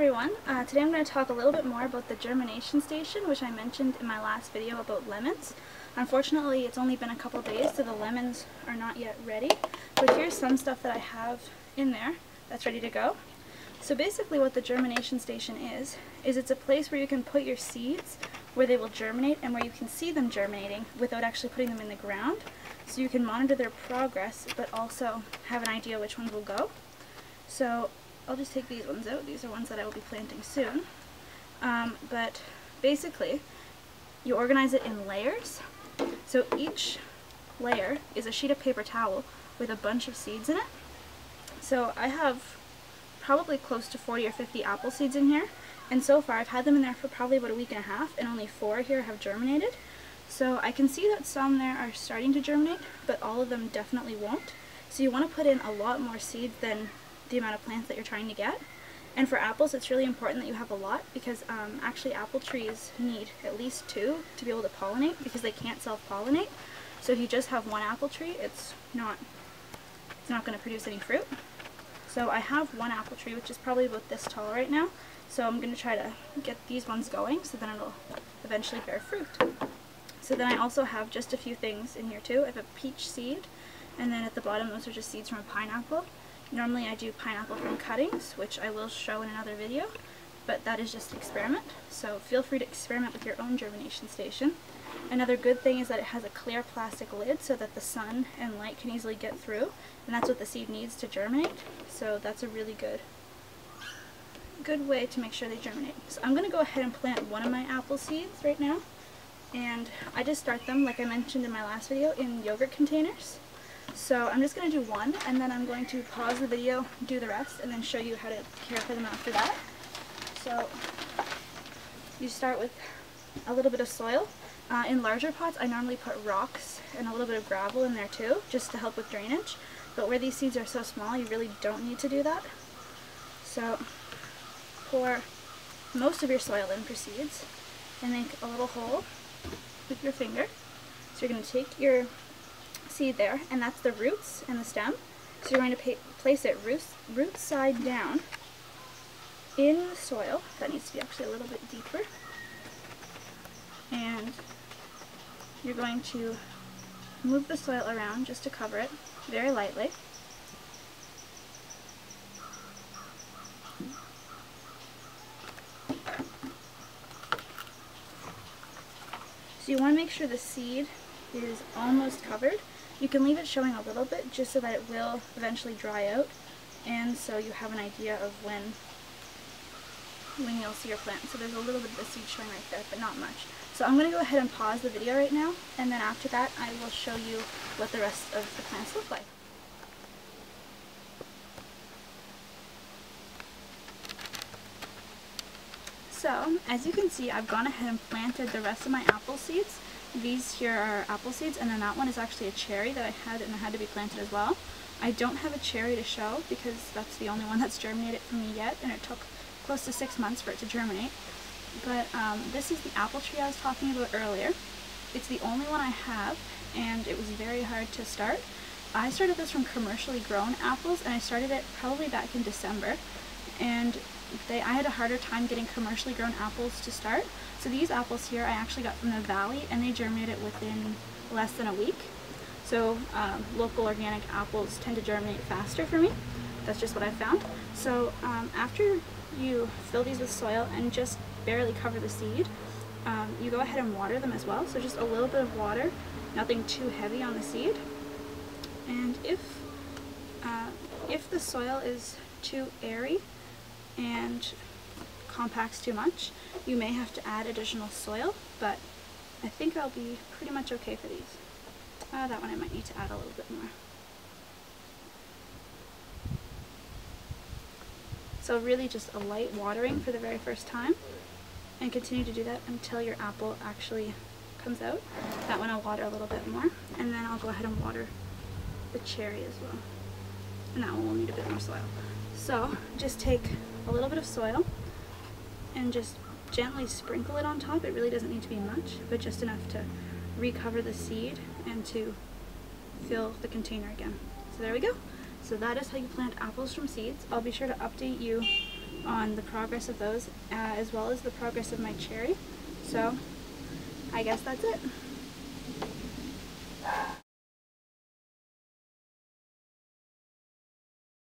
everyone, today I'm going to talk a little bit more about the germination station, which I mentioned in my last video about lemons. Unfortunately, it's only been a couple days, so the lemons are not yet ready, but here's some stuff that I have in there that's ready to go. So basically what the germination station is it's a place where you can put your seeds, where they will germinate and where you can see them germinating without actually putting them in the ground, so you can monitor their progress but also have an idea which ones will go. So I'll just take these ones out. These are ones that I will be planting soon. But basically, you organize it in layers. So each layer is a sheet of paper towel with a bunch of seeds in it. So I have probably close to 40 or 50 apple seeds in here. And so far I've had them in there for probably about a week and a half, and only 4 here have germinated. So I can see that some there are starting to germinate, but all of them definitely won't. So you want to put in a lot more seeds than the amount of plants that you're trying to get. And for apples, it's really important that you have a lot, because actually apple trees need at least 2 to be able to pollinate, because they can't self-pollinate. So if you just have one apple tree, it's not going to produce any fruit. So I have one apple tree, which is probably about this tall right now. So I'm going to try to get these ones going, so then it'll eventually bear fruit. So then I also have just a few things in here too. I have a peach seed, and then at the bottom those are just seeds from a pineapple. Normally I do pineapple from cuttings, which I will show in another video, but that is just an experiment. So feel free to experiment with your own germination station. Another good thing is that it has a clear plastic lid so that the sun and light can easily get through, and that's what the seed needs to germinate. So that's a really good way to make sure they germinate. So I'm going to go ahead and plant one of my apple seeds right now, and I just start them, like I mentioned in my last video, in yogurt containers. So I'm just going to do one, and then I'm going to pause the video, do the rest, and then show you how to care for them after that. So you start with a little bit of soil. In larger pots I normally put rocks and a little bit of gravel in there too, just to help with drainage. But where these seeds are so small, you really don't need to do that. So pour most of your soil in for seeds, and make a little hole with your finger. So you're going to take your seed there, and that's the roots and the stem. So you're going to place it root side down in the soil. That needs to be actually a little bit deeper. And you're going to move the soil around just to cover it very lightly. So you want to make sure the seed is almost covered. You can leave it showing a little bit just so that it will eventually dry out, and so you have an idea of when you'll see your plant. So there's a little bit of the seed showing right there, but not much. So I'm going to go ahead and pause the video right now, and then after that I will show you what the rest of the plants look like. So as you can see, I've gone ahead and planted the rest of my apple seeds. These here are apple seeds, and then that one is actually a cherry that I had, and it had to be planted as well. I don't have a cherry to show because that's the only one that's germinated for me yet, and it took close to 6 months for it to germinate. But this is the apple tree I was talking about earlier. It's the only one I have, and it was very hard to start. I started this from commercially grown apples, and I started it probably back in December, and I had a harder time getting commercially grown apples to start. So these apples here I actually got from the valley, and they germinated within less than a week. So local organic apples tend to germinate faster for me. That's just what I found. So after you fill these with soil and just barely cover the seed, you go ahead and water them as well. So just a little bit of water, nothing too heavy on the seed. And if the soil is too airy and compacts too much, you may have to add additional soil, but I think I'll be pretty much okay for these. That one I might need to add a little bit more. So really just a light watering for the very first time, and continue to do that until your apple actually comes out. That one I'll water a little bit more, and then I'll go ahead and water the cherry as well. And that one will need a bit more soil. So just take a little bit of soil and just gently sprinkle it on top. It really doesn't need to be much, but just enough to recover the seed and to fill the container again. So there we go. So that is how you plant apples from seeds. I'll be sure to update you on the progress of those as well as the progress of my cherry. So I guess that's it.